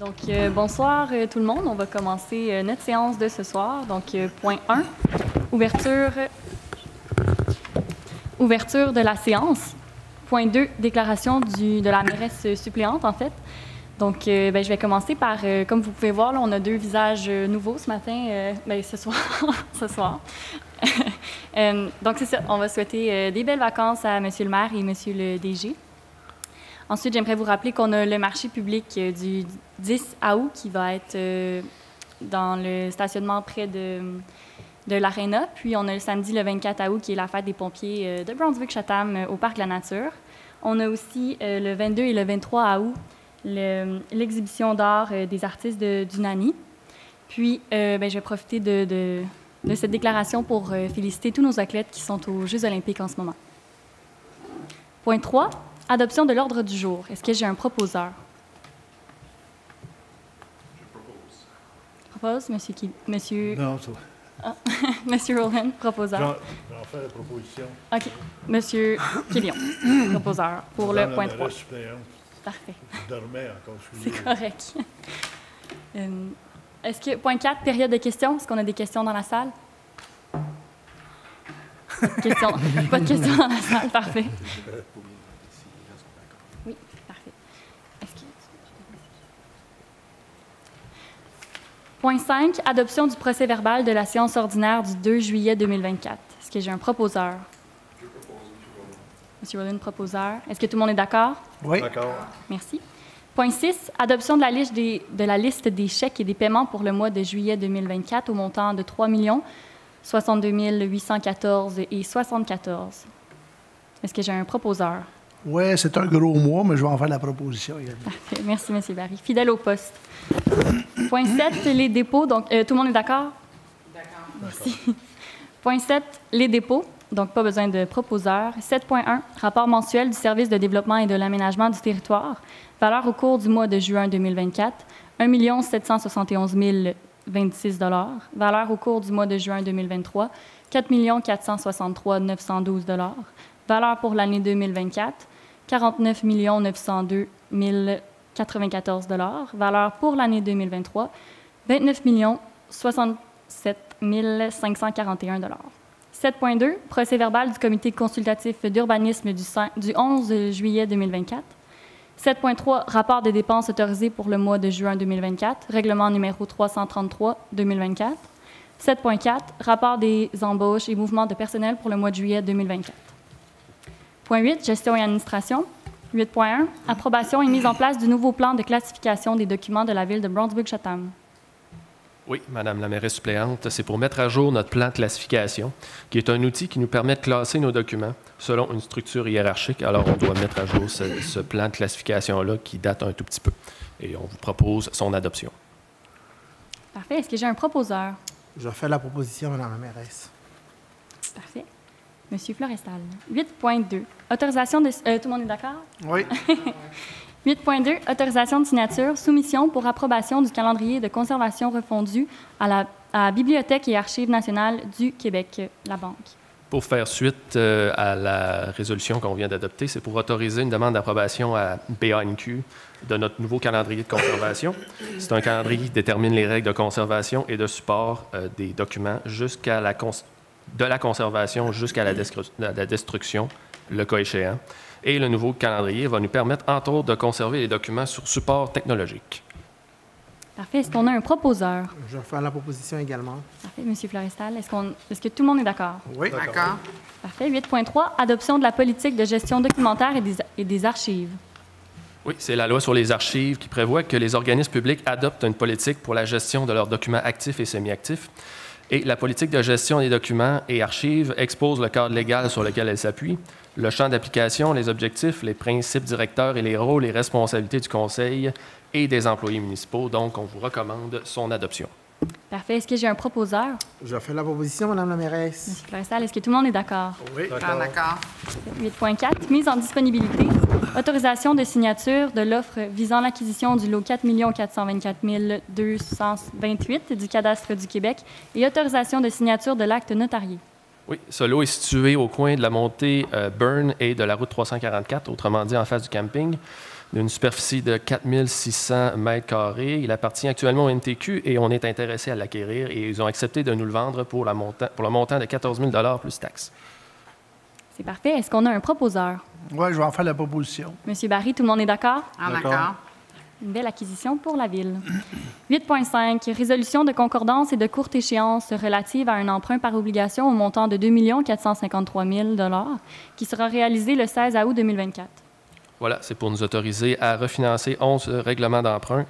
Donc, bonsoir tout le monde. On va commencer notre séance de ce soir. Donc, point 1, ouverture de la séance. Point 2, déclaration de la mairesse suppléante, en fait. Donc, je vais commencer par, comme vous pouvez voir, là, on a 2 visages nouveaux ce matin, ce soir. ce soir. Donc, c'est ça. On va souhaiter des belles vacances à M. le maire et M. le DG. Ensuite, j'aimerais vous rappeler qu'on a le marché public du 10 août qui va être dans le stationnement près de l'Arena. Puis, on a le samedi le 24 août qui est la fête des pompiers de Brunswick-Chatham au Parc de la Nature. On a aussi le 22 et le 23 août l'exhibition d'art des artistes du NANI. Puis, je vais profiter de cette déclaration pour féliciter tous nos athlètes qui sont aux Jeux olympiques en ce moment. Point 3. Adoption de l'ordre du jour. Est-ce que j'ai un proposeur? Je propose. Monsieur... Non, ça. Ah. Monsieur Rowland, proposeur. J'en fais la proposition. OK. Monsieur Quillion, proposeur pour le point 3. Parfait. Je dormais encore. C'est correct. Est-ce que, point 4, période de questions. Est-ce qu'on a des questions dans la salle? Pas de questions dans la salle. Parfait. Oui, parfait. Point 5, adoption du procès-verbal de la séance ordinaire du 2 juillet 2024. Est-ce que j'ai un proposeur? Je propose, M. Rowland, proposeur. Est-ce que tout le monde est d'accord? Oui. D'accord. Merci. Point 6, adoption de la liste des chèques et des paiements pour le mois de juillet 2024 au montant de 3 62 814 et 74. Est-ce que j'ai un proposeur? Oui, c'est un gros mois, mais je vais en faire la proposition également. Parfait. Merci, M. Barry. Fidèle au poste. Point 7, les dépôts. Donc, tout le monde est d'accord? D'accord. Merci. Point 7, les dépôts. Donc, pas besoin de proposeur. 7.1, rapport mensuel du service de développement et de l'aménagement du territoire. Valeur au cours du mois de juin 2024, 1 771 026 $. Valeur au cours du mois de juin 2023, 4 463 912 $. Valeur pour l'année 2024, 49 902 094 $. Valeur pour l'année 2023, 29 067 541 $. 7.2, procès-verbal du comité consultatif d'urbanisme du 11 juillet 2024. 7.3, rapport des dépenses autorisées pour le mois de juin 2024, règlement numéro 333-2024. 7.4, rapport des embauches et mouvements de personnel pour le mois de juillet 2024. Point 8, gestion et administration. 8.1, approbation et mise en place du nouveau plan de classification des documents de la Ville de Brunswick-Chatham. Oui, Madame la mairesse suppléante, c'est pour mettre à jour notre plan de classification, qui est un outil qui nous permet de classer nos documents selon une structure hiérarchique. Alors, on doit mettre à jour ce plan de classification-là qui date un tout petit peu. Et on vous propose son adoption. Parfait. Est-ce que j'ai un proposeur? Je fais la proposition, Madame la mairesse. Parfait. Monsieur Florestal. 8.2. Autorisation de... tout le monde est d'accord? Oui. 8.2. Autorisation de signature, soumission pour approbation du calendrier de conservation refondu à la Bibliothèque et Archives nationales du Québec, la Banque. Pour faire suite à la résolution qu'on vient d'adopter, c'est pour autoriser une demande d'approbation à BANQ de notre nouveau calendrier de conservation. C'est un calendrier qui détermine les règles de conservation et de support des documents de la conservation jusqu'à la destruction, le cas échéant. Et le nouveau calendrier va nous permettre, entre autres, de conserver les documents sur support technologique. Parfait. Est-ce qu'on a un proposeur? Je fais la proposition également. Parfait, M. Florestal. Est-ce que tout le monde est d'accord? Oui. D'accord. Parfait. 8.3, adoption de la politique de gestion documentaire et des archives. Oui, c'est la loi sur les archives qui prévoit que les organismes publics adoptent une politique pour la gestion de leurs documents actifs et semi-actifs. Et la politique de gestion des documents et archives expose le cadre légal sur lequel elle s'appuie, le champ d'application, les objectifs, les principes directeurs et les rôles et responsabilités du Conseil et des employés municipaux. Donc, on vous recommande son adoption. Parfait. Est-ce que j'ai un proposeur? Je fais la proposition, Madame la mairesse. M. Florestal, est-ce que tout le monde est d'accord? Oui. D'accord. 8.4, mise en disponibilité, autorisation de signature de l'offre visant l'acquisition du lot 4 424 228 du cadastre du Québec et autorisation de signature de l'acte notarié. Oui, ce lot est situé au coin de la montée Burn et de la route 344, autrement dit en face du camping, d'une superficie de 4600 mètres carrés. Il appartient actuellement au NTQ et on est intéressé à l'acquérir et ils ont accepté de nous le vendre pour le montant de 14 000 plus taxes. C'est parfait. Est-ce qu'on a un proposeur? Oui, je vais en faire la proposition. Monsieur Barry, tout le monde est d'accord? En accord. Une belle acquisition pour la Ville. 8.5. Résolution de concordance et de courte échéance relative à un emprunt par obligation au montant de 2 453 000 qui sera réalisé le 16 août 2024. Voilà, c'est pour nous autoriser à refinancer 11 règlements d'emprunt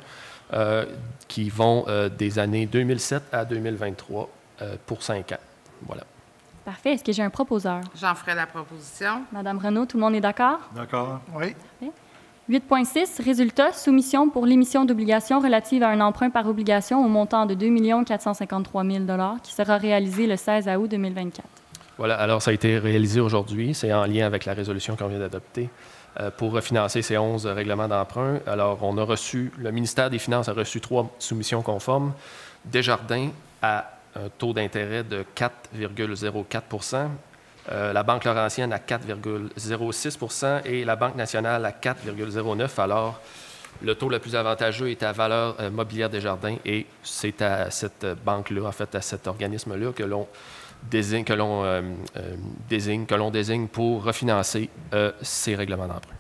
qui vont des années 2007 à 2023 pour 5 ans. Voilà. Parfait. Est-ce que j'ai un proposeur? J'en ferai la proposition. Madame Renaud, tout le monde est d'accord? D'accord. Oui. 8.6. Résultat, soumission pour l'émission d'obligations relative à un emprunt par obligation au montant de 2 453 000 qui sera réalisé le 16 août 2024. Voilà, alors ça a été réalisé aujourd'hui. C'est en lien avec la résolution qu'on vient d'adopter pour refinancer ces 11 règlements d'emprunt. Alors, le ministère des Finances a reçu 3 soumissions conformes. Desjardins à un taux d'intérêt de 4,04 la Banque Laurentienne à 4,06 et la Banque nationale à 4,09 Alors, le taux le plus avantageux est à Valeur mobilière Desjardins et c'est à cette banque-là, en fait, à cet organisme-là que l'on désigne pour refinancer ces règlements d'emprunt.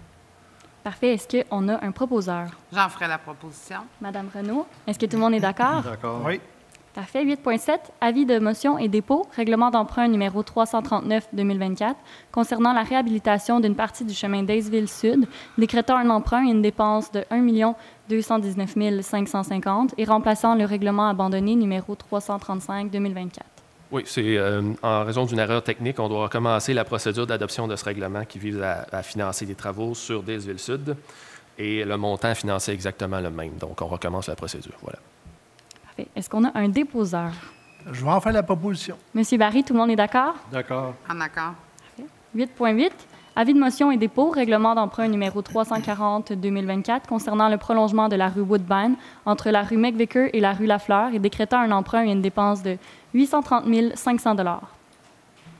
Parfait. Est-ce qu'on a un proposeur? J'en ferai la proposition. Madame Renaud, est-ce que tout le monde est d'accord? D'accord. Oui. Parfait. 8.7. Avis de motion et dépôt, règlement d'emprunt numéro 339-2024, concernant la réhabilitation d'une partie du chemin d'Aysville Sud, décrétant un emprunt et une dépense de 1 219 550 et remplaçant le règlement abandonné numéro 335-2024. Oui, c'est en raison d'une erreur technique, on doit recommencer la procédure d'adoption de ce règlement qui vise à financer des travaux sur Daysville Sud et le montant à financer est exactement le même. Donc, on recommence la procédure. Voilà. Parfait. Est-ce qu'on a un déposeur? Je vais en faire la proposition. Monsieur Barry, tout le monde est d'accord? D'accord. En accord. 8.8. Avis de motion et dépôt, règlement d'emprunt numéro 340-2024 concernant le prolongement de la rue Woodbine entre la rue McVicker et la rue Lafleur et décrétant un emprunt et une dépense de 830 500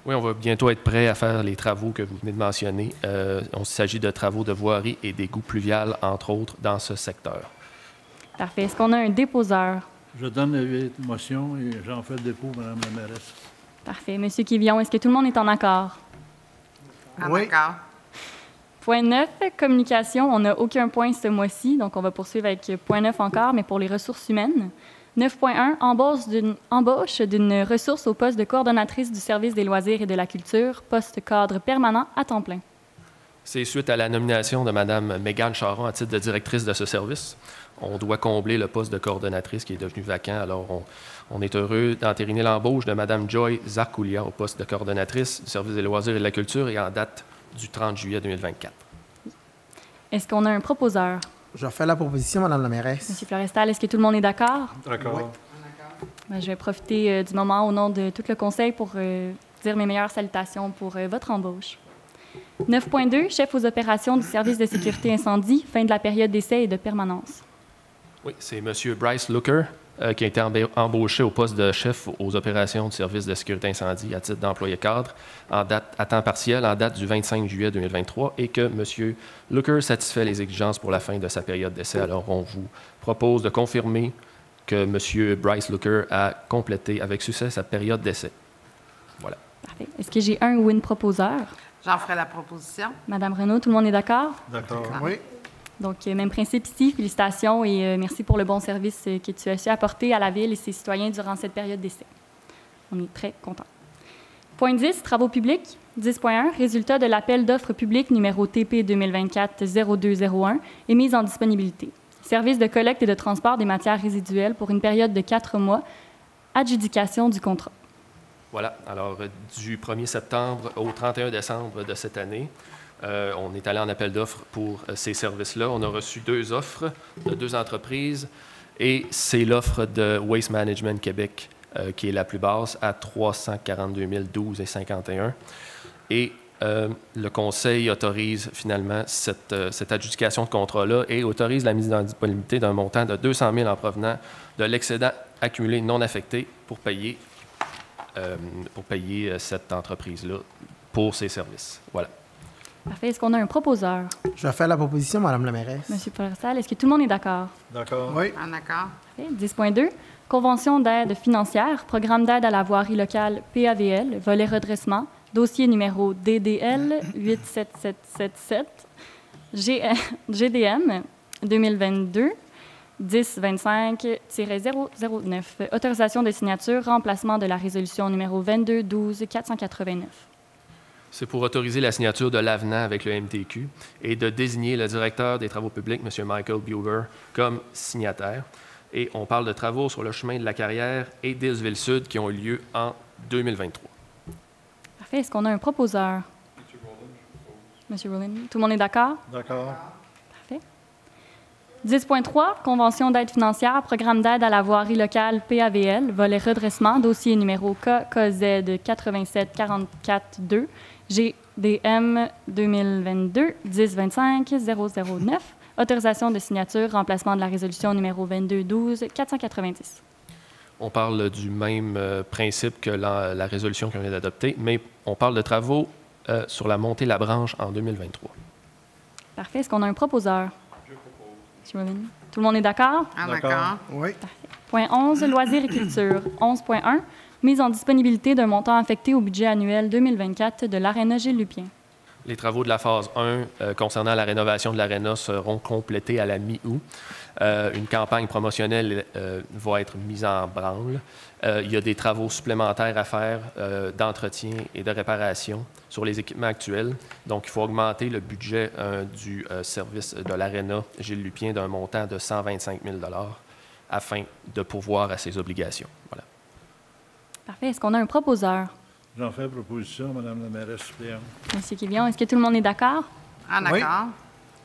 Oui, on va bientôt être prêt à faire les travaux que vous venez de mentionner. Il s'agit de travaux de voirie et d'égouts pluviales, entre autres, dans ce secteur. Parfait. Est-ce qu'on a un déposeur? Je donne la motion et j'en fais le dépôt, Mme la mairesse. Parfait. Monsieur Quivillon, est-ce que tout le monde est en accord? En Oui. accord. Point 9, communication. On n'a aucun point ce mois-ci, donc on va poursuivre avec point 9 encore, mais pour les ressources humaines. 9.1, embauche d'une ressource au poste de coordonnatrice du service des loisirs et de la culture, poste cadre permanent à temps plein. C'est suite à la nomination de Mme Mégane Charon à titre de directrice de ce service. On doit combler le poste de coordonnatrice qui est devenu vacant. Alors, on est heureux d'entériner l'embauche de Mme Joy Zarkoulia au poste de coordonnatrice du service des loisirs et de la culture et en date du 30 juillet 2024. Est-ce qu'on a un proposeur? Je fais la proposition, Madame la mairesse. Monsieur Florestal, est-ce que tout le monde est d'accord? D'accord. Oui. Ben, je vais profiter du moment au nom de tout le conseil pour dire mes meilleures salutations pour votre embauche. 9.2, chef aux opérations du service de sécurité incendie, fin de la période d'essai et de permanence. Oui, c'est M. Bryce Looker qui a été embauché au poste de chef aux opérations du service de sécurité incendie à titre d'employé cadre à temps partiel en date du 25 juillet 2023 et que M. Looker satisfait les exigences pour la fin de sa période d'essai. Alors, on vous propose de confirmer que M. Bryce Looker a complété avec succès sa période d'essai. Voilà. Parfait. Est-ce que j'ai un ou une proposeur? J'en ferai la proposition. Madame Renaud, tout le monde est d'accord? D'accord. Oui. Donc, même principe ici. Félicitations et merci pour le bon service que tu as su apporter à la Ville et ses citoyens durant cette période d'essai. On est très contents. Point 10, travaux publics. 10.1, résultat de l'appel d'offres public numéro TP 2024-0201 est mise en disponibilité. Service de collecte et de transport des matières résiduelles pour une période de 4 mois. Adjudication du contrat. Voilà. Alors, du 1er septembre au 31 décembre de cette année, on est allé en appel d'offres pour ces services-là. On a reçu 2 offres de 2 entreprises et c'est l'offre de Waste Management Québec qui est la plus basse à 342 012,51 Et le Conseil autorise finalement cette adjudication de contrat-là et autorise la mise en disponibilité d'un montant de 200 000 en provenant de l'excédent accumulé non affecté pour payer pour payer cette entreprise-là pour ses services. Voilà. Parfait. Est-ce qu'on a un proposeur? Je vais faire la proposition, Madame la mairesse. Monsieur Forrestal, est-ce que tout le monde est d'accord? D'accord. Oui. En accord. Parfait. 10.2. Convention d'aide financière, programme d'aide à la voirie locale PAVL, volet redressement, dossier numéro DDL 87777, GDM 2022 1025-009. Autorisation de signature, remplacement de la résolution numéro 22-12-489. C'est pour autoriser la signature de l'avenant avec le MTQ et de désigner le directeur des travaux publics, M. Michael Buber, comme signataire. Et on parle de travaux sur le chemin de la Carrière et d'Isville-Sud qui ont eu lieu en 2023. Parfait. Est-ce qu'on a un proposeur? M. Rowland. Tout le monde est d'accord? D'accord. Parfait. 10.3, Convention d'aide financière, programme d'aide à la voirie locale PAVL, volet redressement, dossier numéro KKZ 87442, GDM 2022 1025-009. Autorisation de signature, remplacement de la résolution numéro 22-12-490. On parle du même principe que la résolution qu'on vient d'adopter, mais on parle de travaux sur la montée La Branche en 2023. Parfait. Est-ce qu'on a un proposeur? Je propose. M. Rowland. Tout le monde est d'accord? En D'accord. accord. Oui. Point 11, loisirs et culture. 11.1, mise en disponibilité d'un montant affecté au budget annuel 2024 de l'Aréna Gilles Lupien. Les travaux de la phase 1 concernant la rénovation de l'aréna seront complétés à la mi-août. Une campagne promotionnelle va être mise en branle. Il y a des travaux supplémentaires à faire d'entretien et de réparation sur les équipements actuels. Donc, il faut augmenter le budget du service de l'aréna Gilles Lupien d'un montant de 125 000 afin de pourvoir à ses obligations. Voilà. Parfait. Est-ce qu'on a un proposeur? J'en fais proposition, Madame la mairesse suppléante. Monsieur Quévillon, est-ce que tout le monde est d'accord? En Oui. accord.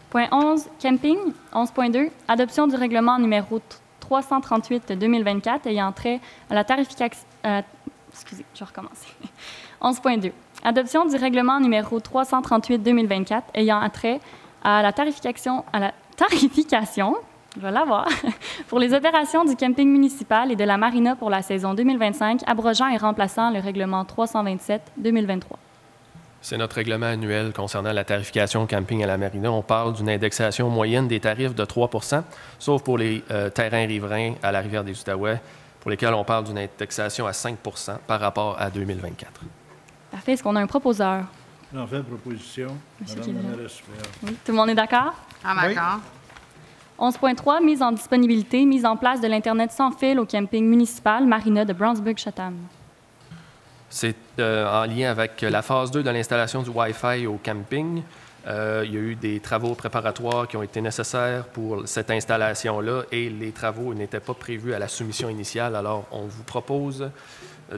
Point 11, camping. 11.2, adoption du règlement numéro 338-2024 ayant trait à la tarification... excusez, je vais recommencer. 11.2, adoption du règlement numéro 338-2024 ayant trait à la tarification... je vais l'avoir, pour les opérations du camping municipal et de la marina pour la saison 2025, abrogeant et remplaçant le règlement 327-2023. C'est notre règlement annuel concernant la tarification camping à la marina. On parle d'une indexation moyenne des tarifs de 3 sauf pour les terrains riverains à la rivière des Outaouais, pour lesquels on parle d'une indexation à 5 par rapport à 2024. Parfait. Est-ce qu'on a un proposeur? J'en fais proposition, Monsieur Madame la Quévillon. mairesse suppléante. Oui. Tout le monde est d'accord? En Oui. accord. 11.3, mise en disponibilité, mise en place de l'Internet sans fil au camping municipal Marina de Brownsburg-Chatham. C'est en lien avec la phase 2 de l'installation du Wi-Fi au camping. Il y a eu des travaux préparatoires qui ont été nécessaires pour cette installation-là et les travaux n'étaient pas prévus à la soumission initiale. Alors, on vous propose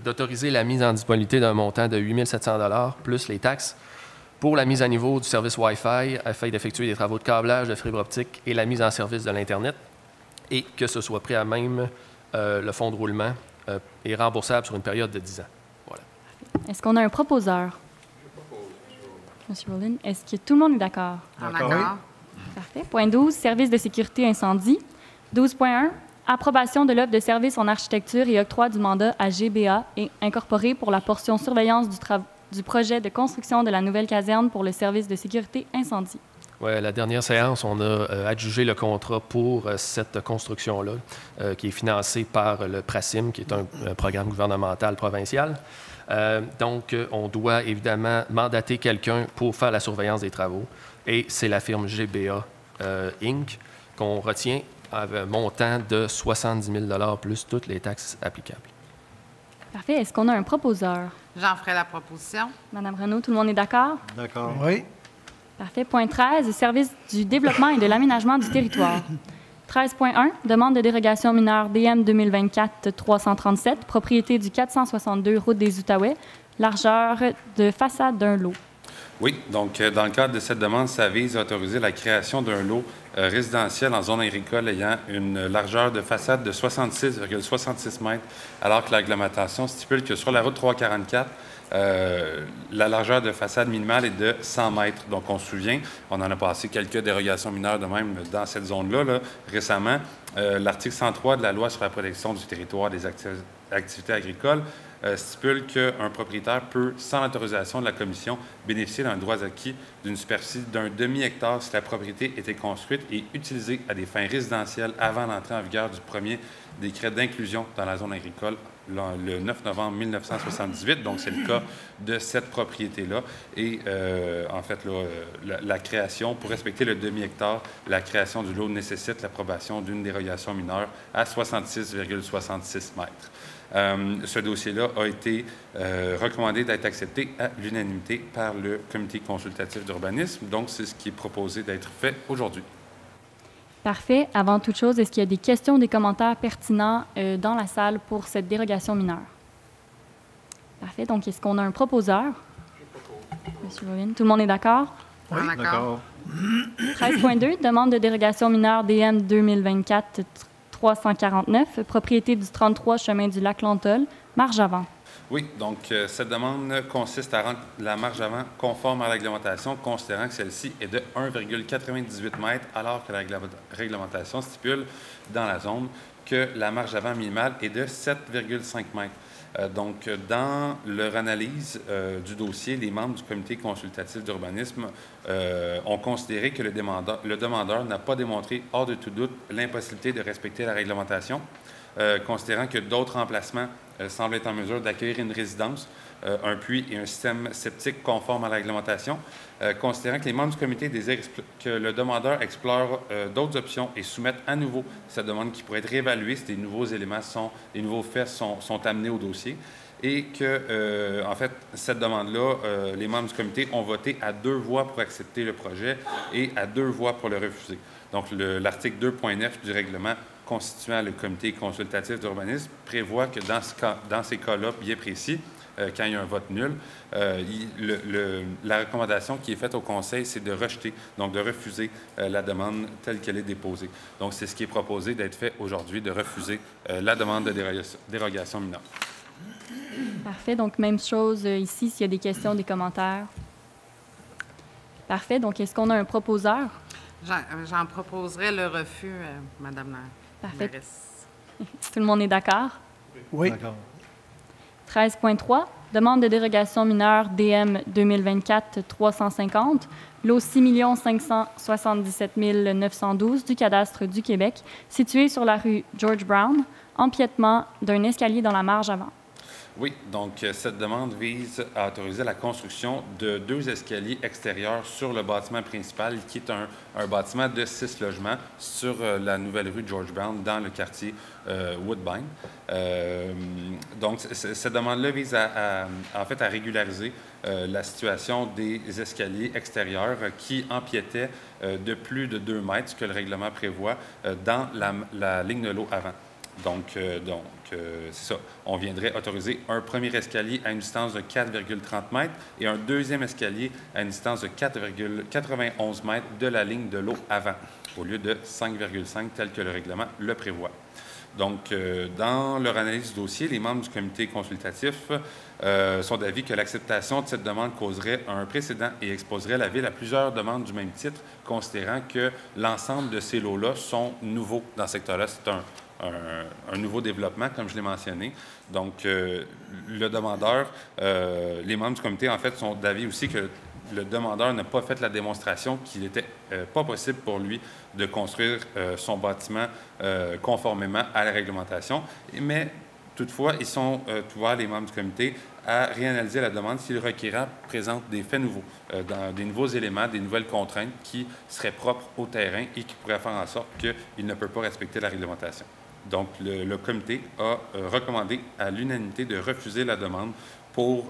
d'autoriser la mise en disponibilité d'un montant de 8 700 $ plus les taxes pour la mise à niveau du service Wi-Fi afin d'effectuer des travaux de câblage, de fibre optique et la mise en service de l'Internet et que ce soit pris à même le fonds de roulement est remboursable sur une période de 10 ans. Voilà. Est-ce qu'on a un proposeur? Monsieur Rowland, est-ce que tout le monde est d'accord? En D'accord. accord. Parfait. Point 12, service de sécurité incendie. 12.1, approbation de l'offre de service en architecture et octroi du mandat à GBA et incorporé pour la portion surveillance du projet de construction de la nouvelle caserne pour le service de sécurité incendie. Oui, à la dernière séance, on a adjugé le contrat pour cette construction-là, qui est financée par le PRACIM, qui est un programme gouvernemental provincial. Donc, on doit évidemment mandater quelqu'un pour faire la surveillance des travaux. Et c'est la firme GBA Inc. qu'on retient à un montant de 70 000 plus toutes les taxes applicables. Parfait. Est-ce qu'on a un proposeur? J'en ferai la proposition. Madame Renaud, tout le monde est d'accord? D'accord. Oui. Parfait. Point 13, service du développement et de l'aménagement du territoire. 13.1, demande de dérogation mineure DM 2024-337, propriété du 462 route des Outaouais, largeur de façade d'un lot. Oui, donc dans le cadre de cette demande, ça vise à autoriser la création d'un lot résidentiel en zone agricole ayant une largeur de façade de 66,66 mètres, alors que la réglementation stipule que sur la route 344, la largeur de façade minimale est de 100 mètres. Donc, on se souvient, on en a passé quelques dérogations mineures de même dans cette zone-là récemment. L'article 103 de la Loi sur la protection du territoire, des activité agricole stipule qu'un propriétaire peut, sans l'autorisation de la Commission, bénéficier d'un droit acquis d'une superficie d'un demi-hectare si la propriété était construite et utilisée à des fins résidentielles avant l'entrée en vigueur du premier décret d'inclusion dans la zone agricole le 9 novembre 1978. Donc, c'est le cas de cette propriété-là. Et en fait, là, la création, pour respecter le demi-hectare, la création du lot nécessite l'approbation d'une dérogation mineure à 66,66 mètres. Ce dossier-là a été recommandé d'être accepté à l'unanimité par le Comité consultatif d'urbanisme. Donc, c'est ce qui est proposé d'être fait aujourd'hui. Parfait. Avant toute chose, est-ce qu'il y a des questions, des commentaires pertinents dans la salle pour cette dérogation mineure? Parfait. Donc, est-ce qu'on a un proposeur? Monsieur Bovin, tout le monde est d'accord? Oui, d'accord. 13.2, demande de dérogation mineure DM 2024-349, propriété du 33 chemin du lac Lantol, marge avant. Oui, donc cette demande consiste à rendre la marge avant conforme à la réglementation, considérant que celle-ci est de 1,98 mètres, alors que la réglementation stipule dans la zone que la marge avant minimale est de 7,5 mètres. Donc, dans leur analyse du dossier, les membres du comité consultatif d'urbanisme ont considéré que le demandeur n'a pas démontré, hors de tout doute, l'impossibilité de respecter la réglementation, considérant que d'autres emplacements semblent être en mesure d'accueillir une résidence, un puits et un système septique conforme à la réglementation, considérant que les membres du comité désirent que le demandeur explore d'autres options et soumette à nouveau cette demande qui pourrait être réévaluée si des nouveaux éléments des nouveaux faits sont amenés au dossier, et que, en fait, cette demande-là, les membres du comité ont voté à 2 voix pour accepter le projet et à 2 voix pour le refuser. Donc, l'article 2.9 du règlement constituant le comité consultatif d'urbanisme prévoit que dans ces cas-là bien précis, quand il y a un vote nul, la recommandation qui est faite au conseil, c'est de rejeter, donc de refuser la demande telle qu'elle est déposée. Donc, c'est ce qui est proposé d'être fait aujourd'hui, de refuser la demande de dérogation mineure. Parfait. Donc, même chose ici, s'il y a des questions, des commentaires. Parfait. Donc, est-ce qu'on a un proposeur? J'en proposerai le refus, Madame la Parfait. mairesse. Tout le monde est d'accord? Oui. D'accord. 13.3, demande de dérogation mineure DM 2024-350, lot 6 577 912 du cadastre du Québec, situé sur la rue George Brown, empiètement d'un escalier dans la marge avant. Oui, donc cette demande vise à autoriser la construction de 2 escaliers extérieurs sur le bâtiment principal, qui est un bâtiment de 6 logements sur la nouvelle rue George Brown, dans le quartier Woodbine. Donc, cette demande-là vise en fait, à régulariser la situation des escaliers extérieurs qui empiétaient de plus de 2 mètres, ce que le règlement prévoit, dans la ligne de l'eau avant. Donc, c'est ça. On viendrait autoriser un premier escalier à une distance de 4,30 mètres et un deuxième escalier à une distance de 4,91 mètres de la ligne de l'eau avant, au lieu de 5,5 tel que le règlement le prévoit. Donc, dans leur analyse du dossier, les membres du comité consultatif sont d'avis que l'acceptation de cette demande causerait un précédent et exposerait la Ville à plusieurs demandes du même titre, considérant que l'ensemble de ces lots-là sont nouveaux dans ce secteur-là. C'est un nouveau développement, comme je l'ai mentionné. Donc, le demandeur, les membres du comité, en fait, sont d'avis aussi que le demandeur n'a pas fait la démonstration qu'il n'était pas possible pour lui de construire son bâtiment conformément à la réglementation. Mais, toutefois, ils sont ouverts, les membres du comité, à réanalyser la demande si le requérant présente des faits nouveaux, des nouveaux éléments, des nouvelles contraintes qui seraient propres au terrain et qui pourraient faire en sorte qu'il ne peut pas respecter la réglementation. Donc, le comité a recommandé à l'unanimité de refuser la demande pour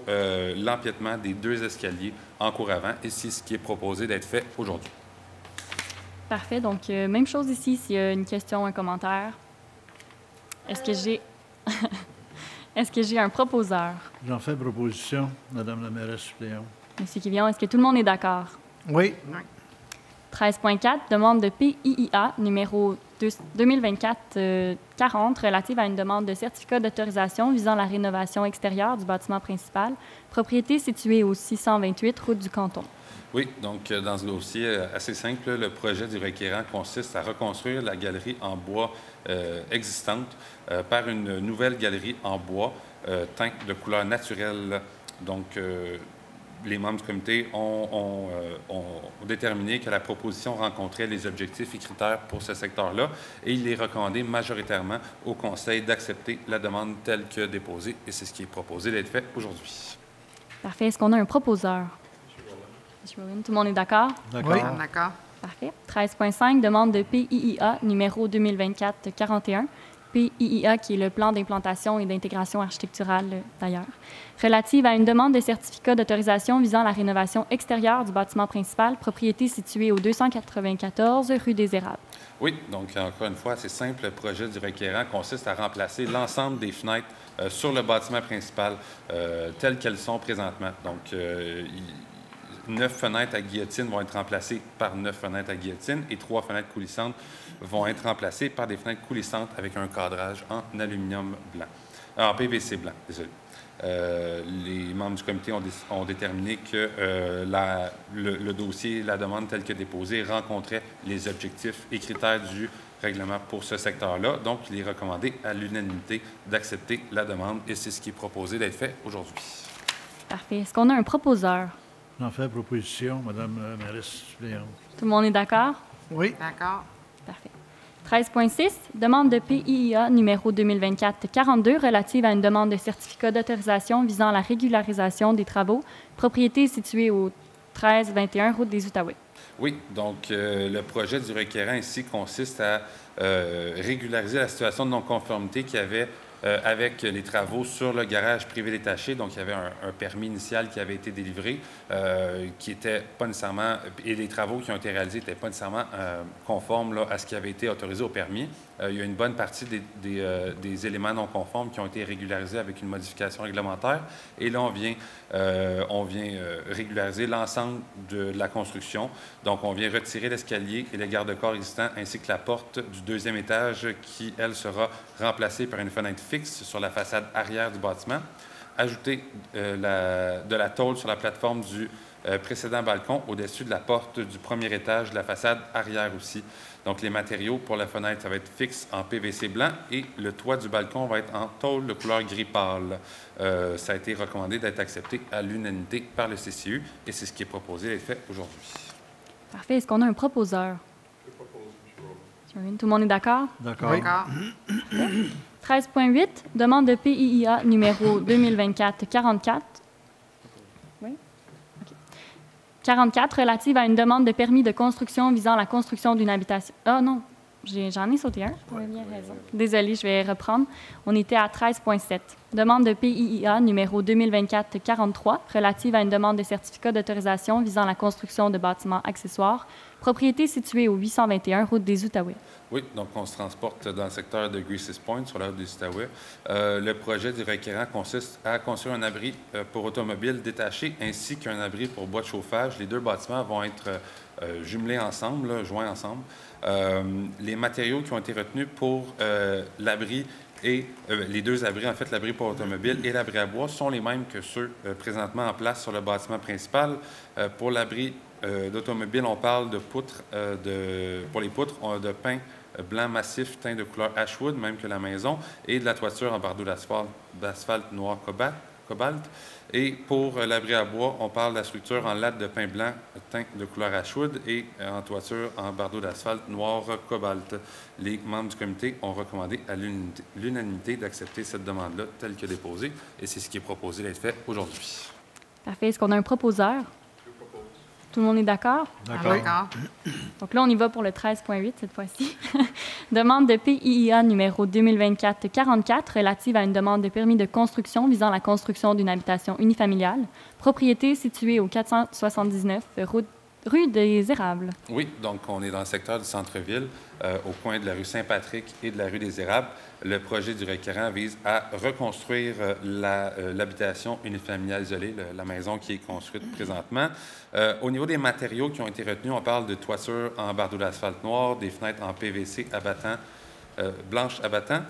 l'empiètement des 2 escaliers en cour avant, et c'est ce qui est proposé d'être fait aujourd'hui. Parfait. Donc, même chose ici, s'il y a une question, un commentaire. Est-ce que j'ai est-ce que j'ai un proposeur? J'en fais proposition, Madame la mairesse suppléante. Monsieur Quivillon, est-ce que tout le monde est d'accord? Oui. 13.4, demande de PIIA numéro 2024-40 relative à une demande de certificat d'autorisation visant la rénovation extérieure du bâtiment principal, propriété située au 628 route du Canton. Oui, donc dans ce dossier assez simple, le projet du requérant consiste à reconstruire la galerie en bois existante par une nouvelle galerie en bois teinte de couleur naturelle. Donc, les membres du comité ont déterminé que la proposition rencontrait les objectifs et critères pour ce secteur-là et il est recommandé majoritairement au Conseil d'accepter la demande telle que déposée et c'est ce qui est proposé d'être fait aujourd'hui. Parfait. Est-ce qu'on a un proposeur? M. Rowan, tout le monde est d'accord? D'accord. Oui. D'accord. Parfait. 13.5, demande de PIIA numéro 2024-41. PIIA, qui est le plan d'implantation et d'intégration architecturale, d'ailleurs, relative à une demande de certificat d'autorisation visant la rénovation extérieure du bâtiment principal, propriété située au 294 rue des Érables. Oui, donc encore une fois, c'est simple. Le projet du requérant consiste à remplacer l'ensemble des fenêtres sur le bâtiment principal telles qu'elles sont présentement. Donc, 9 fenêtres à guillotine vont être remplacées par 9 fenêtres à guillotine et 3 fenêtres coulissantes vont être remplacées par des fenêtres coulissantes avec un cadrage en aluminium blanc, en PVC blanc, désolé. Les membres du comité ont déterminé que le dossier, la demande telle que déposée, rencontrait les objectifs et critères du règlement pour ce secteur-là. Donc, il est recommandé à l'unanimité d'accepter la demande et c'est ce qui est proposé d'être fait aujourd'hui. Parfait. Est-ce qu'on a un proposeur? J'en fais proposition, Madame la mairesse suppléante. Tout le monde est d'accord? Oui. D'accord. Parfait. 13.6, demande de PIIA numéro 2024-42 relative à une demande de certificat d'autorisation visant la régularisation des travaux, propriété située au 1321 route des Outaouais. Oui, donc le projet du requérant ici consiste à régulariser la situation de non-conformité qu'il y avait avec les travaux sur le garage privé détaché. Donc, il y avait un permis initial qui avait été délivré, qui n'était pas nécessairement, et les travaux qui ont été réalisés n'étaient pas nécessairement conformes là, à ce qui avait été autorisé au permis. Il y a une bonne partie des éléments non conformes qui ont été régularisés avec une modification réglementaire. Et là, on vient régulariser l'ensemble de la construction. Donc, on vient retirer l'escalier et les garde-corps existants, ainsi que la porte du deuxième étage qui, elle, sera remplacée par une fenêtre fixe sur la façade arrière du bâtiment. Ajouter de la tôle sur la plateforme du précédent balcon au-dessus de la porte du premier étage de la façade arrière aussi. Donc, les matériaux pour la fenêtre, ça va être fixe en PVC blanc et le toit du balcon va être en tôle de couleur gris pâle. Ça a été recommandé d'être accepté à l'unanimité par le CCU et c'est ce qui est proposé d'être fait aujourd'hui. Parfait. Est-ce qu'on a un proposeur? Je propose, M. Rowan. Tout le monde est d'accord? D'accord. D'accord. 13.8, demande de PIIA numéro 2024-44. Oui? OK. 44, relative à une demande de permis de construction visant la construction d'une habitation. Ah non, j'en ai sauté un. Vous avez bien raison. Désolée, je vais reprendre. On était à 13.7. Demande de PIIA numéro 2024-43, relative à une demande de certificat d'autorisation visant la construction de bâtiments accessoires, propriété située au 821 route des Outaouais. Oui, donc on se transporte dans le secteur de Greases Point, sur la route des Outaouais. Le projet du requérant consiste à construire un abri pour automobiles détaché ainsi qu'un abri pour bois de chauffage. Les deux bâtiments vont être jumelés ensemble, là, joints ensemble. Les matériaux qui ont été retenus pour l'abri et les deux abris, en fait, l'abri pour automobile et l'abri à bois, sont les mêmes que ceux présentement en place sur le bâtiment principal. Pour l'abri d'automobile, on parle de poutres, pour les poutres, de pin blanc massif teint de couleur Ashwood, même que la maison, et de la toiture en bardeau d'asphalte noir cobalt. Et pour l'abri à bois, on parle de la structure en latte de pin blanc teint de couleur Ashwood et en toiture en bardeau d'asphalte noir cobalt. Les membres du comité ont recommandé à l'unanimité d'accepter cette demande-là telle que déposée, et c'est ce qui est proposé d'être fait aujourd'hui. Parfait. Est-ce qu'on a un proposeur? Tout le monde est d'accord? D'accord. Donc là, on y va pour le 13.8 cette fois-ci. Demande de PIIA numéro 2024-44 relative à une demande de permis de construction visant la construction d'une habitation unifamiliale. Propriété située au 479 route rue des Érables. Oui, donc on est dans le secteur du centre-ville, au coin de la rue Saint-Patrick et de la rue des Érables. Le projet du requérant vise à reconstruire l'habitation unifamiliale isolée, la maison qui est construite présentement. Au niveau des matériaux qui ont été retenus, on parle de toiture en bardeau d'asphalte noir, des fenêtres en PVC abattant, blanche abattant,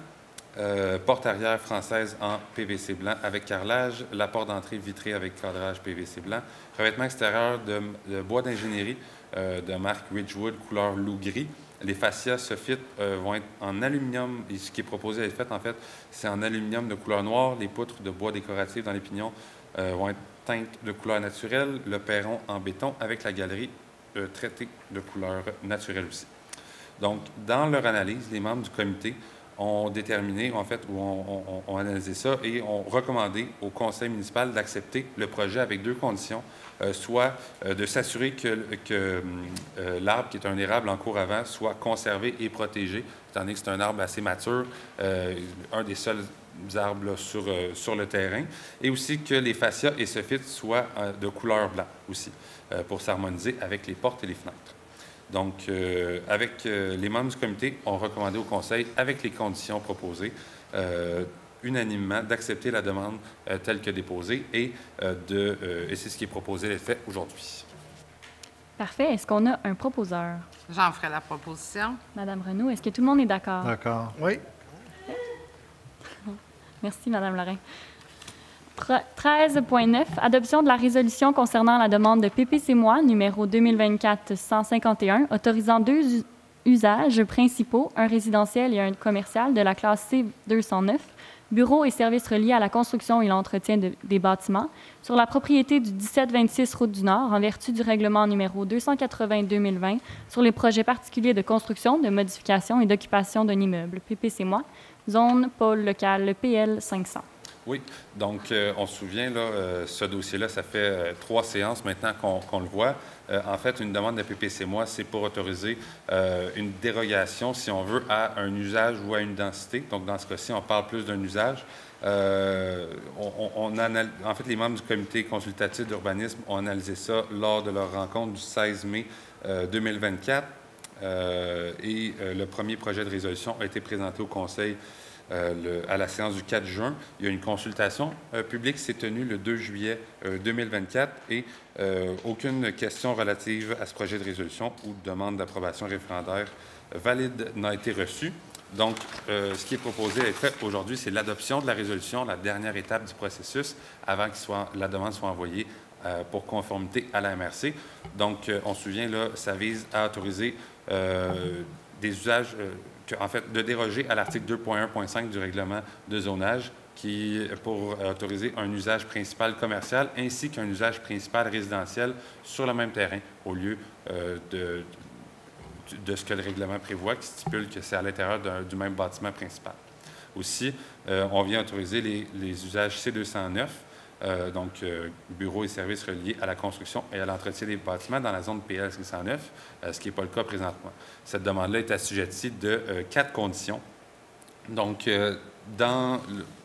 porte arrière française en PVC blanc avec carrelage, la porte d'entrée vitrée avec cadrage PVC blanc, revêtement extérieur de bois d'ingénierie de marque Ridgewood couleur loup gris. Les fascias Soffit vont être en aluminium. Et ce qui est proposé à être fait, en fait, c'est en aluminium de couleur noire. Les poutres de bois décoratif dans les pignons vont être teintes de couleur naturelle. Le perron en béton avec la galerie traitée de couleur naturelle aussi. Donc, dans leur analyse, les membres du comité ont déterminé, en fait, ou ont analysé ça et ont recommandé au conseil municipal d'accepter le projet avec deux conditions, soit de s'assurer que l'arbre, qui est un érable en cours avant, soit conservé et protégé, étant donné que c'est un arbre assez mature, un des seuls arbres là, sur le terrain, et aussi que les fascias et Soffit soient de couleur blanc aussi, pour s'harmoniser avec les portes et les fenêtres. Donc, avec les membres du comité ont recommandé au conseil, avec les conditions proposées, unanimement d'accepter la demande telle que déposée et c'est ce qui est proposé d'être fait aujourd'hui. Parfait. Est-ce qu'on a un proposeur? J'en ferai la proposition. Madame Renaud, est-ce que tout le monde est d'accord? D'accord. Oui. Merci, Madame Lorrain. 13.9, adoption de la résolution concernant la demande de PPC-Moi, numéro 2024-151, autorisant deux usages principaux, un résidentiel et un commercial de la classe C209, bureaux et services reliés à la construction et l'entretien des bâtiments, sur la propriété du 1726 Route du Nord, en vertu du règlement numéro 280-2020, sur les projets particuliers de construction, de modification et d'occupation d'un immeuble, PPC-Moi, zone pôle local PL 500. Oui, donc on se souvient, là, ce dossier-là, ça fait 3 séances maintenant qu'on le voit. En fait, une demande de PPC-Moi, c'est pour autoriser une dérogation, si on veut, à un usage ou à une densité. Donc, dans ce cas-ci, on parle plus d'un usage. En fait, les membres du comité consultatif d'urbanisme ont analysé ça lors de leur rencontre du 16 mai 2024. Et le premier projet de résolution a été présenté au conseil à la séance du 4 juin. Il y a une consultation publique qui s'est tenue le 2 juillet 2024 et aucune question relative à ce projet de résolution ou de demande d'approbation référendaire valide n'a été reçue. Donc, ce qui est proposé à être fait aujourd'hui, c'est l'adoption de la résolution, la dernière étape du processus, avant que la demande soit envoyée pour conformité à la MRC. Donc, on se souvient, là, ça vise à autoriser des usages... en fait, de déroger à l'article 2.1.5 du règlement de zonage pour autoriser un usage principal commercial ainsi qu'un usage principal résidentiel sur le même terrain au lieu de ce que le règlement prévoit, qui stipule que c'est à l'intérieur du même bâtiment principal. Aussi, on vient autoriser les usages C209, donc bureaux et services reliés à la construction et à l'entretien des bâtiments dans la zone PL 509, ce qui n'est pas le cas présentement. Cette demande-là est assujettie de 4 conditions. Donc, dans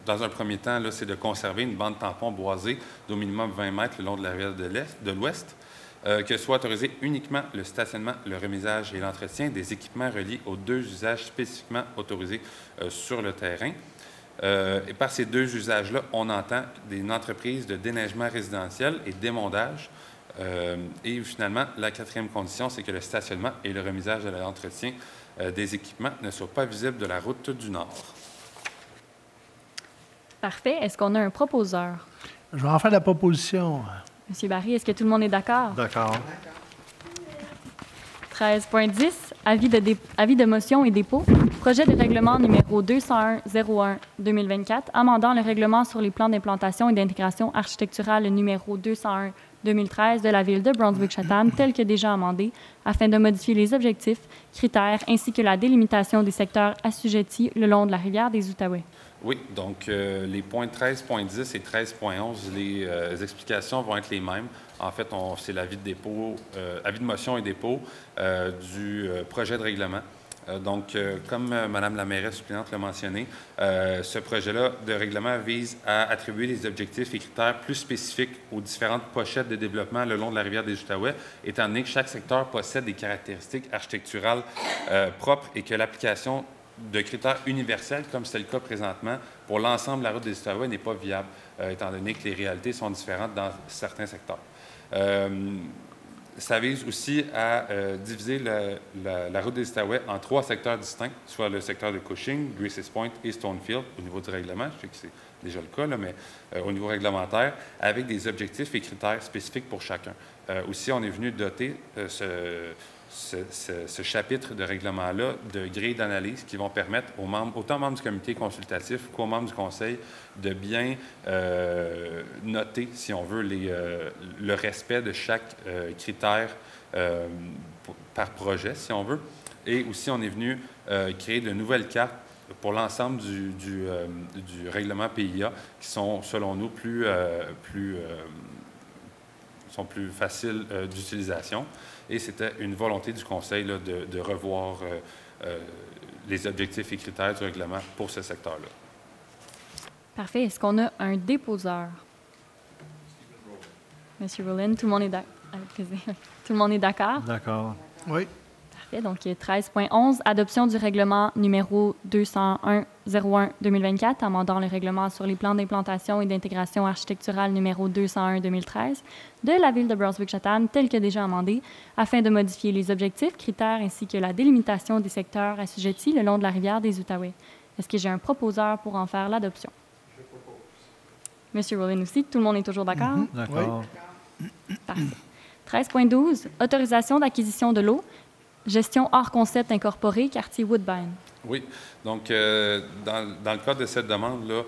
un premier temps, c'est de conserver une bande tampon boisée d'au minimum 20 mètres le long de la rivière de l'Ouest, que soit autorisé uniquement le stationnement, le remisage et l'entretien des équipements reliés aux 2 usages spécifiquement autorisés sur le terrain. Et par ces 2 usages-là, on entend une entreprise de déneigement résidentiel et d'émondage. Et finalement, la 4e condition, c'est que le stationnement et le remisage et l'entretien des équipements ne soient pas visibles de la route du Nord. Parfait. Est-ce qu'on a un proposeur? Je vais en faire la proposition. Monsieur Barry, est-ce que tout le monde est d'accord? D'accord. 13.10, avis de motion et dépôt. Projet de règlement numéro 201-01-2024, amendant le règlement sur les plans d'implantation et d'intégration architecturale numéro 201-2013 de la Ville de Brunswick-Chatham, tel que déjà amendé, afin de modifier les objectifs, critères ainsi que la délimitation des secteurs assujettis le long de la rivière des Outaouais. Oui, donc les points 13.10 et 13.11, les explications vont être les mêmes. En fait, c'est l'avis de dépôt, avis de motion et dépôt du projet de règlement. Comme Mme la mairesse suppléante l'a mentionné, ce projet-là de règlement vise à attribuer des objectifs et critères plus spécifiques aux différentes pochettes de développement le long de la rivière des Outaouais, étant donné que chaque secteur possède des caractéristiques architecturales propres et que l'application de critères universels, comme c'est le cas présentement, pour l'ensemble de la route des Outaouais n'est pas viable, étant donné que les réalités sont différentes dans certains secteurs. Ça vise aussi à diviser la route des Outaouais en 3 secteurs distincts, soit le secteur de Cushing, Graces Point et Stonefield, au niveau du règlement. Je sais que c'est déjà le cas, là, mais au niveau réglementaire, avec des objectifs et critères spécifiques pour chacun. Aussi, on est venu doter ce chapitre de règlement-là de grilles d'analyse qui vont permettre aux membres, autant aux membres du comité consultatif qu'aux membres du conseil, de bien noter, si on veut, le respect de chaque critère par projet, si on veut. Et aussi, on est venu créer de nouvelles cartes pour l'ensemble du règlement PIA qui sont, selon nous, plus faciles d'utilisation. Et c'était une volonté du Conseil là, de revoir les objectifs et critères du règlement pour ce secteur-là. Parfait. Est-ce qu'on a un déposeur? Monsieur Rowland, tout le monde est d'accord? Tout le monde est d'accord? D'accord. Oui. Parfait. Donc, 13.11, adoption du règlement numéro 201-01-2024, amendant le règlement sur les plans d'implantation et d'intégration architecturale numéro 201-2013 de la Ville de Brunswick-Chatham, tel que déjà amendé, afin de modifier les objectifs, critères ainsi que la délimitation des secteurs assujettis le long de la rivière des Outaouais. Est-ce que j'ai un proposeur pour en faire l'adoption? Je propose. Monsieur Rowland aussi, tout le monde est toujours d'accord? D'accord. Parfait. 13.12, autorisation d'acquisition de l'eau. Gestion hors concept incorporée, quartier Woodbine. Oui. Donc, dans le cadre de cette demande-là,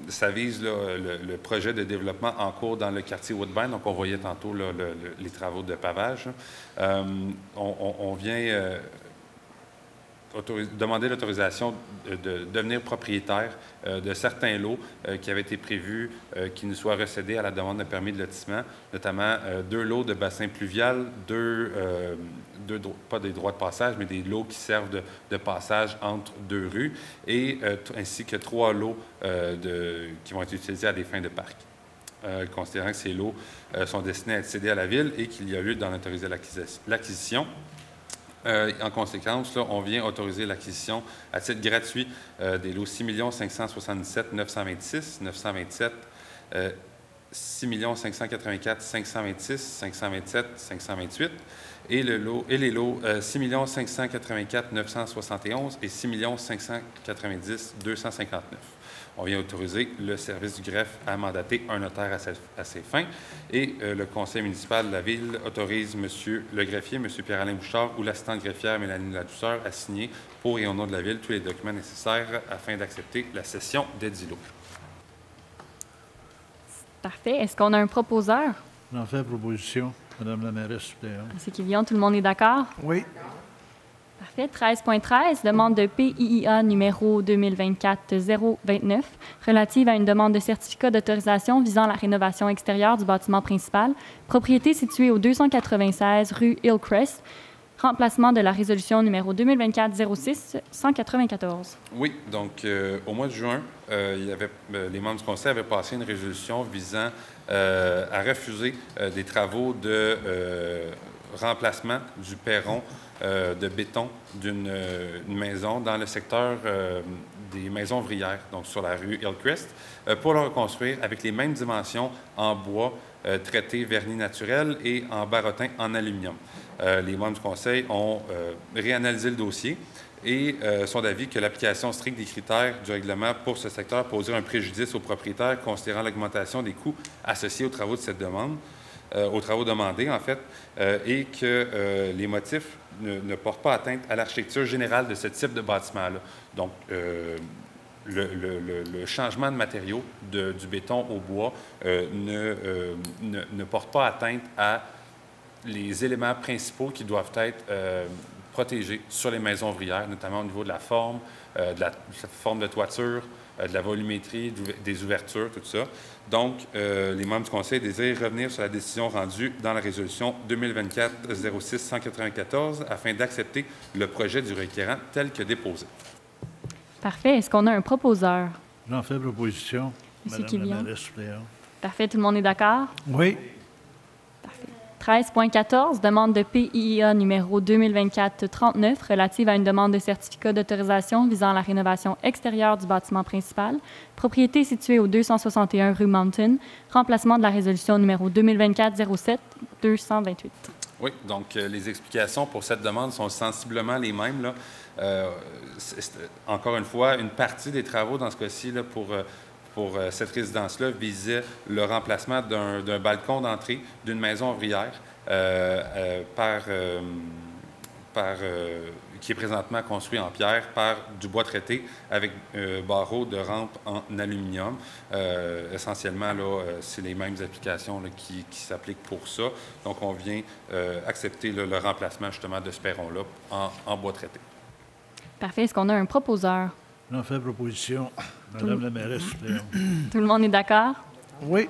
ça vise là, le projet de développement en cours dans le quartier Woodbine. Donc, on voyait tantôt là, les travaux de pavage. On vient demander l'autorisation de devenir propriétaire de certains lots qui avaient été prévus qui nous soient recédés à la demande de permis de lotissement, notamment 2 lots de bassin pluvial, pas des droits de passage, mais des lots qui servent de passage entre 2 rues, et ainsi que 3 lots qui vont être utilisés à des fins de parc. Considérant que ces lots sont destinés à être cédés à la Ville et qu'il y a lieu d'en autoriser l'acquisition. En conséquence, là, on vient autoriser l'acquisition à titre gratuit des lots 6 577 926, 927, 6 584 526, 527, 528 et les lots 6 584 971 et 6 590 259. On vient autoriser le service du greffe à mandater un notaire à ces fins. Et le conseil municipal de la Ville autorise M. le greffier, M. Pierre-Alain Bouchard, ou l'assistante greffière Mélanie Ladouceur à signer pour et au nom de la Ville tous les documents nécessaires afin d'accepter la cession des 10 lots. Parfait. Est-ce qu'on a un proposeur? J'en fais proposition, Mme la mairesse suppléante. C'est Kivion, tout le monde est d'accord? Oui. Parfait. 13.13, demande de PIIA numéro 2024-029 relative à une demande de certificat d'autorisation visant la rénovation extérieure du bâtiment principal, propriété située au 296 rue Hillcrest, remplacement de la résolution numéro 2024-06-194. Oui, donc au mois de juin, les membres du conseil avaient passé une résolution visant à refuser des travaux de remplacement du perron de béton d'une maison dans le secteur des maisons ouvrières, donc sur la rue Hillcrest, pour le reconstruire avec les mêmes dimensions en bois traité vernis naturel et en barotin en aluminium. Les membres du conseil ont réanalysé le dossier et sont d'avis que l'application stricte des critères du règlement pour ce secteur poserait un préjudice aux propriétaires considérant l'augmentation des coûts associés aux travaux de cette demande, aux travaux demandés, en fait, et que les motifs ne portent pas atteinte à l'architecture générale de ce type de bâtiment-là. Donc, le changement de matériaux du béton au bois ne porte pas atteinte à les éléments principaux qui doivent être protégées sur les maisons ouvrières, notamment au niveau de la forme, de la forme de toiture, de la volumétrie, des ouvertures, tout ça. Donc, les membres du Conseil désirent revenir sur la décision rendue dans la résolution 2024-06-194 afin d'accepter le projet du requérant tel que déposé. Parfait. Est-ce qu'on a un proposeur? J'en fais proposition. Monsieur Madame Quillian. la mairesse suppléante. Parfait. Tout le monde est d'accord? Oui. 13.14, demande de PIA numéro 2024-39 relative à une demande de certificat d'autorisation visant la rénovation extérieure du bâtiment principal, propriété située au 261 rue Mountain, remplacement de la résolution numéro 2024-07-228. Oui, donc les explications pour cette demande sont sensiblement les mêmes, là. Encore une fois, une partie des travaux dans ce cas-ci là, pour cette résidence-là visait le remplacement d'un balcon d'entrée d'une maison ouvrière qui est présentement construit en pierre par du bois traité avec barreaux de rampe en aluminium. Essentiellement, là, c'est les mêmes applications là, qui s'appliquent pour ça. Donc, on vient accepter là, le remplacement justement de ce perron-là en bois traité. Parfait. Est-ce qu'on a un proposeur? J'en fais proposition. Madame la mairesse suppléante. Tout le monde est d'accord? Oui.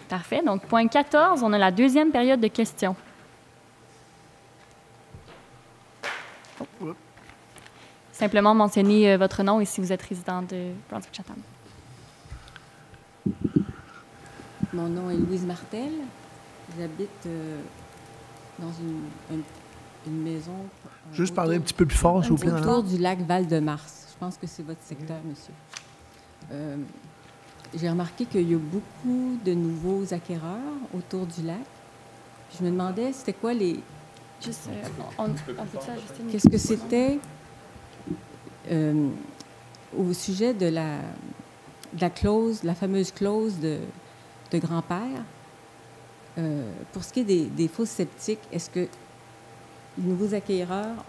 Parfait. Donc, point 14, on a la deuxième période de questions. Simplement mentionner votre nom et si vous êtes résident de Brunswick-Chatham. Mon nom est Louise Martel. J'habite dans une maison... Juste parler un petit peu plus fort, s'il vous plaît. Autour du lac Val-de-Mars. Je pense que c'est votre secteur, monsieur. J'ai remarqué qu'il y a beaucoup de nouveaux acquéreurs autour du lac. Puis je me demandais, c'était quoi les... Juste, on peut-tu ajuster une... Qu'est-ce que c'était au sujet de la clause, la fameuse clause de grand-père? Pour ce qui est des fosses septiques, est-ce que les nouveaux acquéreurs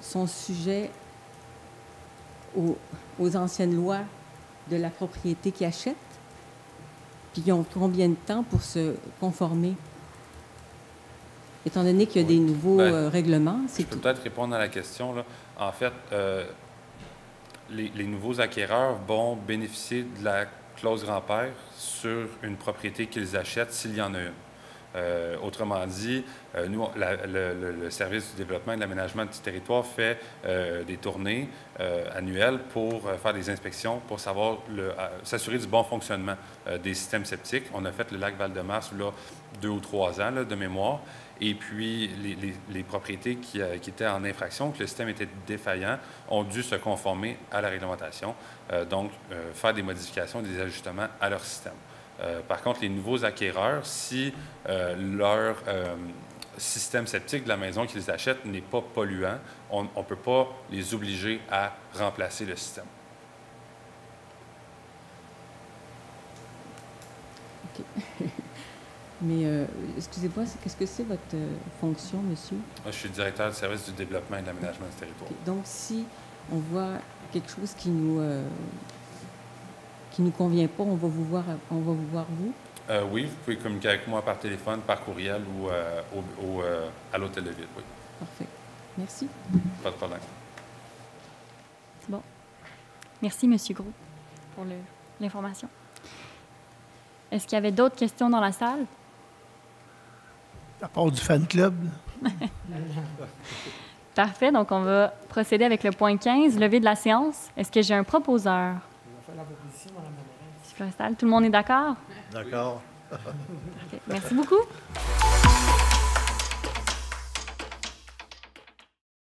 sont sujets aux anciennes lois de la propriété qu'ils achètent? Puis ils ont combien de temps pour se conformer? Étant donné qu'il y a des nouveaux règlements, c'est Je peux peut-être répondre à la question, là. En fait, les nouveaux acquéreurs vont bénéficier de la clause grand-père sur une propriété qu'ils achètent s'il y en a une. Autrement dit, nous, le service du développement et de l'aménagement du territoire fait des tournées annuelles pour faire des inspections, pour s'assurer du bon fonctionnement des systèmes septiques. On a fait le lac Val-de-Mars là 2 ou 3 ans là, de mémoire. Et puis, les propriétés qui étaient en infraction, que le système était défaillant, ont dû se conformer à la réglementation, donc faire des modifications, des ajustements à leur système. Par contre, les nouveaux acquéreurs, si leur système septique de la maison qu'ils achètent n'est pas polluant, on ne peut pas les obliger à remplacer le système. OK. Mais, excusez-moi, qu'est-ce que c'est votre fonction, monsieur? Moi, je suis directeur du service du développement et de l'aménagement du territoire. Okay. Donc, si on voit quelque chose qui nous convient pas, on va vous voir vous? Oui, vous pouvez communiquer avec moi par téléphone, par courriel ou à l'hôtel de ville, oui. Parfait. Merci. Pas de problème. C'est bon. Merci, M. Gros, pour l'information. Est-ce qu'il y avait d'autres questions dans la salle? À part du fan club. Parfait. Donc, on va procéder avec le point 15, levée de la séance. Est-ce que j'ai un proposeur? On va faire la proposition, Mme la mairesse. Tout le monde est d'accord? D'accord. Parfait. Merci beaucoup.